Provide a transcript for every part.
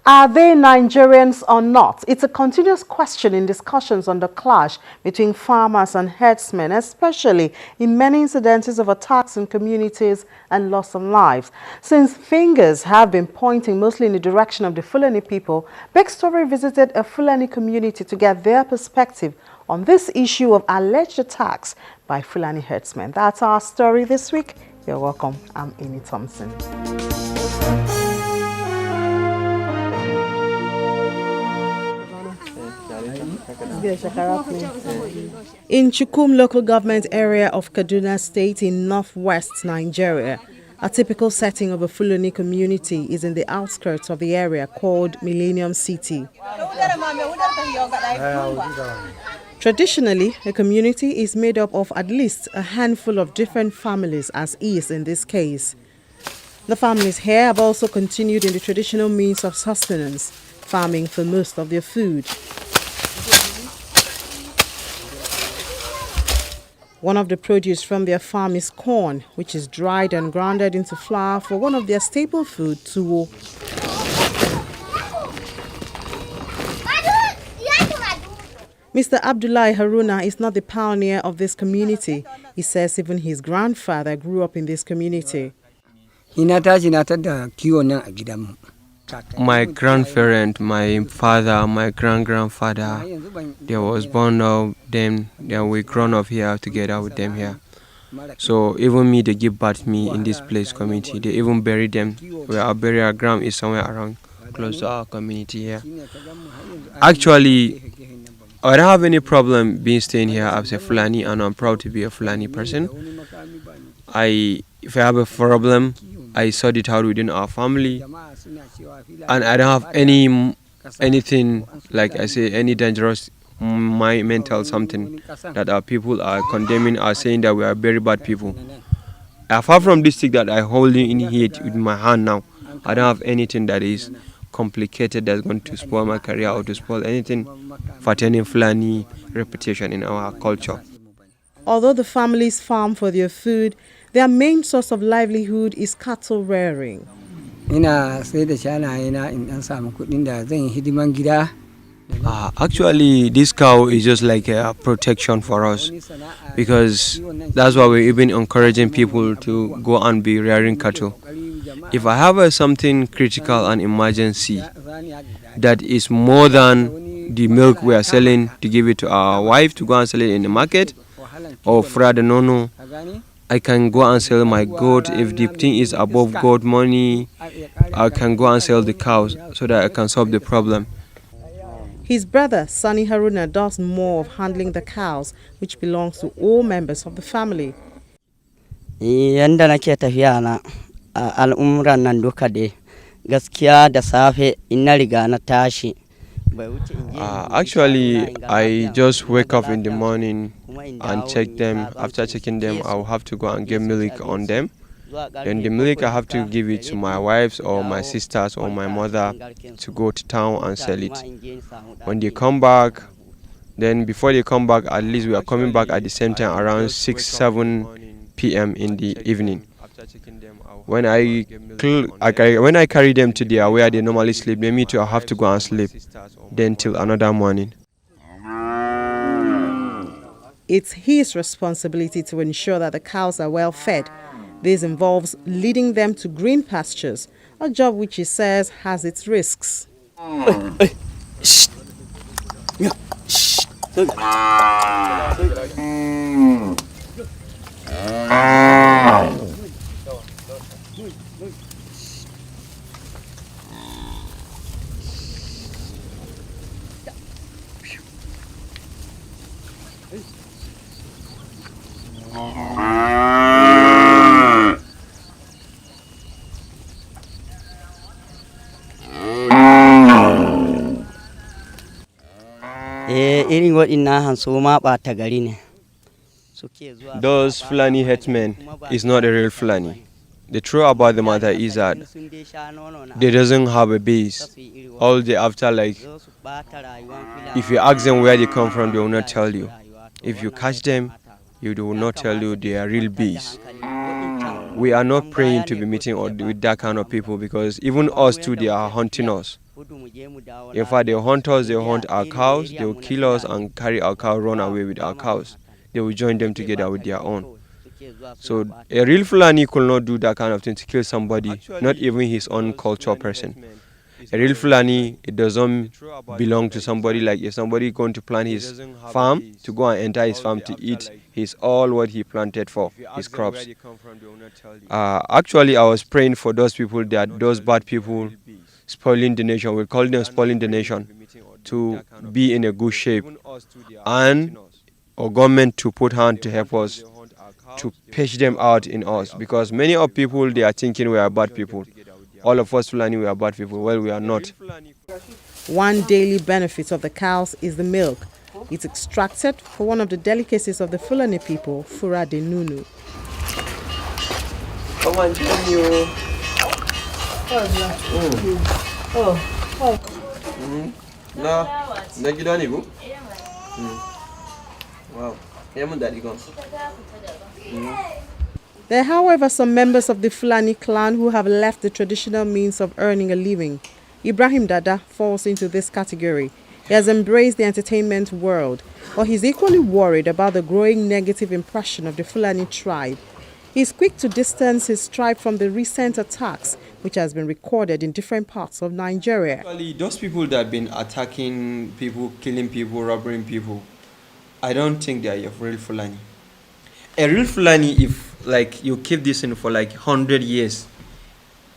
Are they Nigerians or not? It's a continuous question in discussions on the clash between farmers and herdsmen, especially in many incidences of attacks in communities and loss of lives. Since fingers have been pointing mostly in the direction of the Fulani people, Big Story visited a Fulani community to get their perspective on this issue of alleged attacks by Fulani herdsmen. That's our story this week. You're welcome. I'm Amy Thompson. In Chukum local government area of Kaduna State in northwest Nigeria, a typical setting of a Fulani community is in the outskirts of the area called Millennium City. Traditionally, a community is made up of at least a handful of different families, as is in this case. The families here have also continued in the traditional means of sustenance, farming for most of their food. One of the produce from their farm is corn, which is dried and grounded into flour for one of their staple food, tuwo. Mr. Abdullahi Haruna is not the pioneer of this community. He says even his grandfather grew up in this community. My grandparent, my father, my grandfather, they was born of them. Then we grown up here together with them here. So even me, they give birth me in this place community. They even bury them. Where our burial ground is somewhere around close to our community here. Actually, I don't have any problem being staying here as a Fulani, and I'm proud to be a Fulani person. If I have a problem, I sort it out within our family, and I don't have anything, like I say, any dangerous mental something that our people are condemning, are saying that we are very bad people. Apart from this stick that I hold in here with my hand now, I don't have anything that is complicated that's going to spoil my career or to spoil anything pertaining Fulani reputation in our culture. Although the families farm for their food, their main source of livelihood is cattle rearing. Actually, this cow is just like a protection for us, because that's why we're even encouraging people to go and be rearing cattle. If I have something critical and emergency that is more than the milk we are selling to give it to our wife to go and sell it in the market, or Frada Nono, I can go and sell my goat. If the thing is above goat money, I can go and sell the cows so that I can solve the problem. His brother, Sani Haruna, does more of handling the cows, which belongs to all members of the family. Actually, I just wake up in the morning and check them. After checking them, I'll have to go and get milk on them. Then the milk I have to give it to my wives or my sisters or my mother to go to town and sell it. When they come back, then before they come back, at least we are coming back at the same time around 6-7 p.m. in the evening. When I carry them to where they normally sleep, then me too, I have to go and sleep. Then till another morning. It's his responsibility to ensure that the cows are well fed. This involves leading them to green pastures, a job which he says has its risks. Those Fulani herdsmen is not a real Fulani. The truth about the matter is that they doesn't have a base. All they after, like, if you ask them where they come from, they will not tell you. If you catch them, they will not tell you they are real bees. We are not praying to be meeting with that kind of people, because even us too, they are hunting us. In fact, they hunt us, they hunt our cows, they will kill us and carry our cow, run away with our cows. They will join them together with their own. So a real Fulani could not do that kind of thing to kill somebody, not even his own cultural person. A real Fulani, it doesn't belong to somebody. Like if somebody going to plant his farm, to go and enter his farm to eat, he's all what he planted for, his crops. Actually, I was praying for those people, that those bad people spoiling the nation, we call them spoiling the nation, to be in a good shape, and our government to put hand to help us to pitch them out in us, because many of people, they are thinking we are bad people. All of us Fulani, we are bad people. Well, we are not. One daily benefit of the cows is the milk. It's extracted for one of the delicacies of the Fulani people, fura de nunu. Come on, tell you. Wow. There are, however, some members of the Fulani clan who have left the traditional means of earning a living. Ibrahim Dada falls into this category. He has embraced the entertainment world, but he's equally worried about the growing negative impression of the Fulani tribe. He's quick to distance his tribe from the recent attacks, which has been recorded in different parts of Nigeria. Actually, those people that have been attacking people, killing people, robbing people, I don't think they are a real Fulani. A real Fulani, if like you keep this in for like 100 years,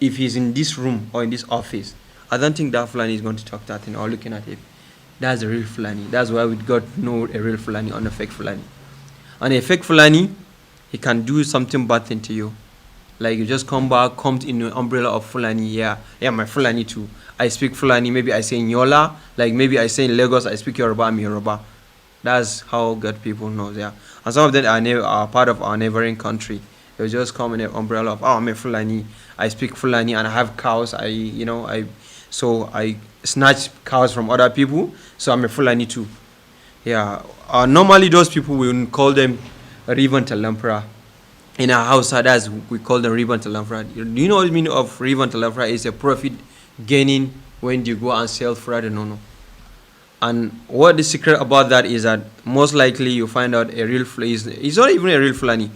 if he's in this room or in this office, I don't think that Fulani is going to talk that thing or looking at him. That's a real Fulani. That's why we got to know a real Fulani and a fake Fulani. And a fake Fulani, he can do something bad thing to you. Like you just come back, come in the umbrella of Fulani. Yeah, my Fulani too. I speak Fulani. Maybe I say Nyola. Like maybe I say in Lagos, I speak Yoruba, I'm Yoruba. That's how good people know. Yeah, and some of them are part of our neighboring country. They just come in the umbrella of, I'm a Fulani. I speak Fulani and I have cows. So I snatch cows from other people. So I'm a Fulani too. Yeah. Normally those people, we call them Rivan Talampra. In our house, that's we call them Rivan Talampra. Do you know what the meaning of Rivan Talampra? Is a profit gaining when you go and sell Fulani nono. And what the secret about that is that most likely you find out a real Fulani is not even a real Fulani,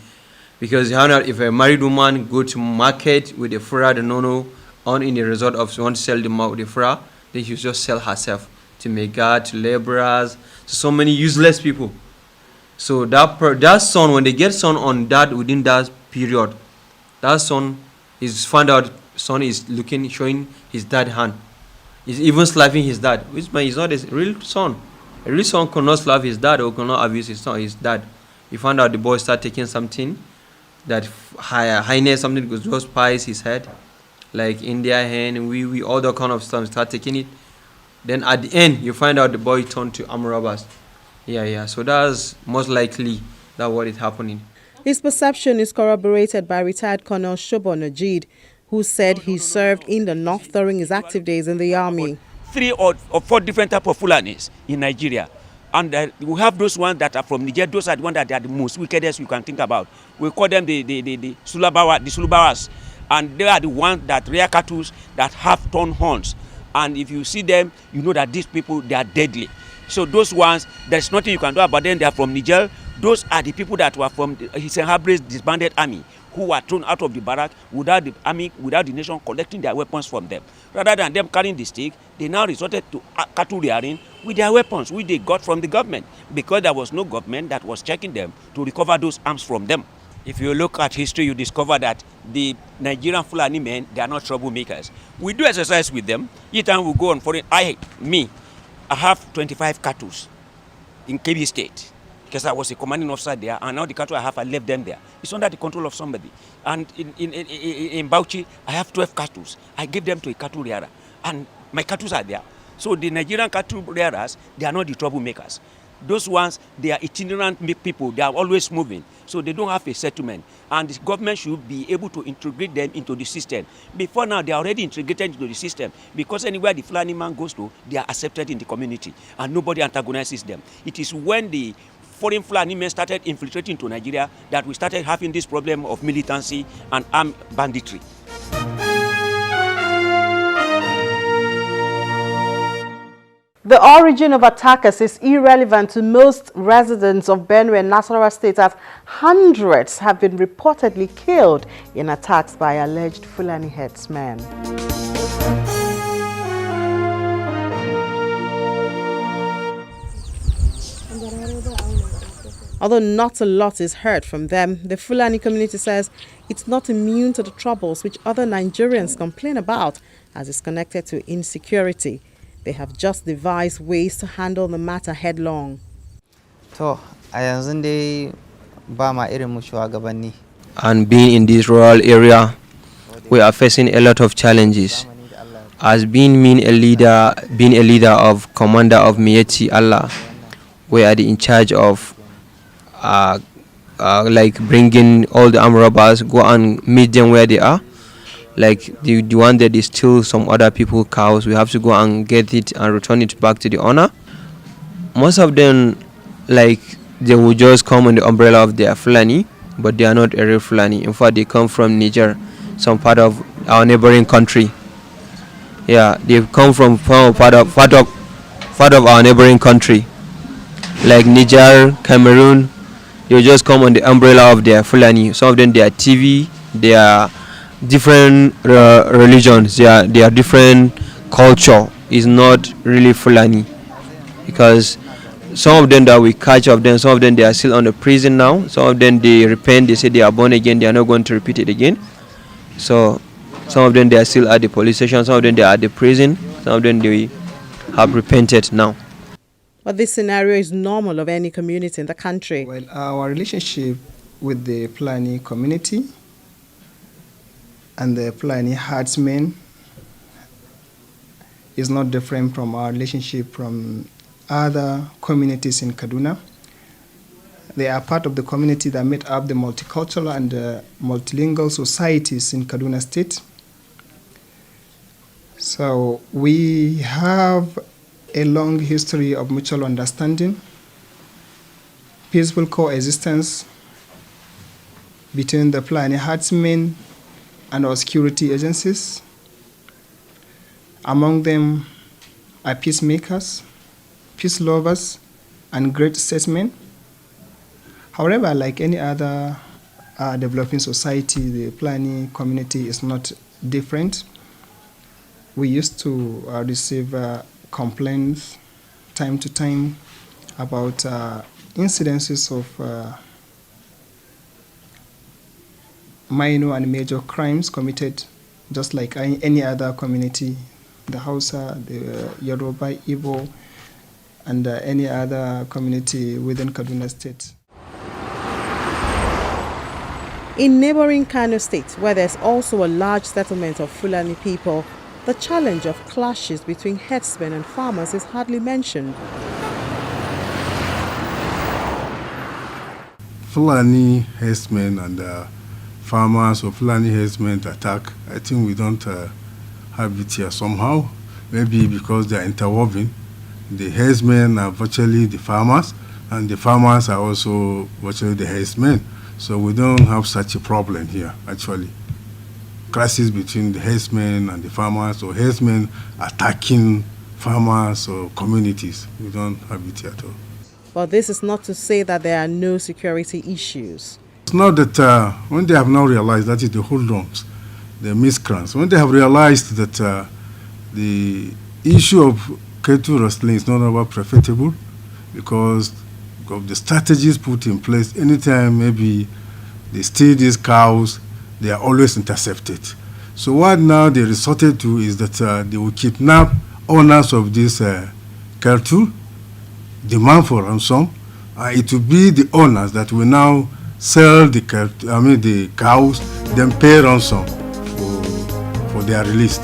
because you find out if a married woman go to market with a Fulani nono on in the result of she want to sell the Fulani, then she just sell herself to make God, to laborers, to so many useless people. So that son, when they get son on that within that period, that son is found out son is showing his dad hand. He's even slapping his dad, which means he's not a real son. A real son cannot slap his dad or cannot abuse his dad. You find out the boy start taking something that highness, something goes just pies his head, like India hen, we all that kind of stuff, start taking it. Then at the end, you find out the boy turned to armed robbers. Yeah. So that's most likely that what is happening. His perception is corroborated by retired Colonel Shobo Najid, who said he served in the north during his active days in the army. 3 or 4 different types of Fulanis in Nigeria. And we have those ones that are from Niger. Those are the ones that are the most wickedest you can think about. We call them the Sulubawas. And they are the ones that rear cattle that have torn horns. And if you see them, you know that these people, they are deadly. So those ones, there's nothing you can do about them. They are from Niger. Those are the people that were from Hissène Habre's disbanded army, who were thrown out of the barrack without the army, without the nation collecting their weapons from them. Rather than them carrying the stick, they now resorted to cattle rearing with their weapons, which they got from the government, because there was no government that was checking them to recover those arms from them. If you look at history, you discover that the Nigerian Fulani men, they are not troublemakers. We do exercise with them. Each time we go on foreign, I have 25 cattle in Kebbi State, because I was a commanding officer there, and now the cattle I have, I left them there. It's under the control of somebody. And in Bauchi, I have 12 cattle. I give them to a cattle rearer, and my cattle are there. So the Nigerian cattle rearers, they are not the troublemakers. Those ones, they are itinerant people. They are always moving. So they don't have a settlement. And the government should be able to integrate them into the system. Before now, they are already integrated into the system, because anywhere the Fulani man goes to, they are accepted in the community, and nobody antagonizes them. It is when the foreign Fulani men started infiltrating into Nigeria that we started having this problem of militancy and armed banditry. The origin of attackers is irrelevant to most residents of Benue and Nasarawa State, as hundreds have been reportedly killed in attacks by alleged Fulani herdsmen. Although not a lot is heard from them, the Fulani community says it's not immune to the troubles which other Nigerians complain about, as it's connected to insecurity. They have just devised ways to handle the matter headlong. And being in this rural area, we are facing a lot of challenges. As being a leader of commander of Miyetti Allah, we are in charge of like bringing all the armed robbers, go and meet them where they are. Like the one that is still some other people's cows, we have to go and get it and return it back to the owner. Most of them, like, they will just come on the umbrella of their Fulani, but they are not a real Fulani. In fact, they come from Niger, some part of our neighboring country. Yeah, they come from part of our neighboring country, like Niger, Cameroon. They just come on the umbrella of their Fulani. Some of them, they are TV, they are different religions, they are different culture. Is not really Fulani, because some of them that we catch of them, some of them they are still on the prison now. Some of them they repent, they say they are born again, they are not going to repeat it again. So some of them they are still at the police station, some of them they are at the prison, some of them they have repented now. But this scenario is normal of any community in the country. Well, our relationship with the Fulani community and the Fulani herdsmen is not different from our relationship from other communities in Kaduna. They are part of the community that made up the multicultural and multilingual societies in Kaduna State. So we have a long history of mutual understanding, peaceful coexistence between the Fulani herdsmen and our security agencies. Among them are peacemakers, peace lovers, and great statesmen. However, like any other developing society, the Fulani community is not different. We used to receive complaints time to time about incidences of minor and major crimes committed, just like any other community, the Hausa, the Yoruba, Igbo, and any other community within Kaduna State. In neighboring Kano State, where there's also a large settlement of Fulani people, the challenge of clashes between herdsmen and farmers is hardly mentioned. Fulani herdsmen and farmers or Fulani herdsmen attack, I think we don't have it here somehow. Maybe because they are interwoven. The herdsmen are virtually the farmers, and the farmers are also virtually the herdsmen. So we don't have such a problem here, actually. Clashes between the herdsmen and the farmers, or herdsmen attacking farmers or communities. We don't have it here at all. But this is not to say that there are no security issues. It's not that when they have now realized that is the hoodlums, the miscreants, when they have realized that the issue of cattle rustling is no longer profitable because of the strategies put in place, anytime maybe they steal these cows, they are always intercepted. So what now they resorted to is that they will kidnap owners of these cattle, demand for ransom. It will be the owners that will now sell the cows, then pay ransom for their release.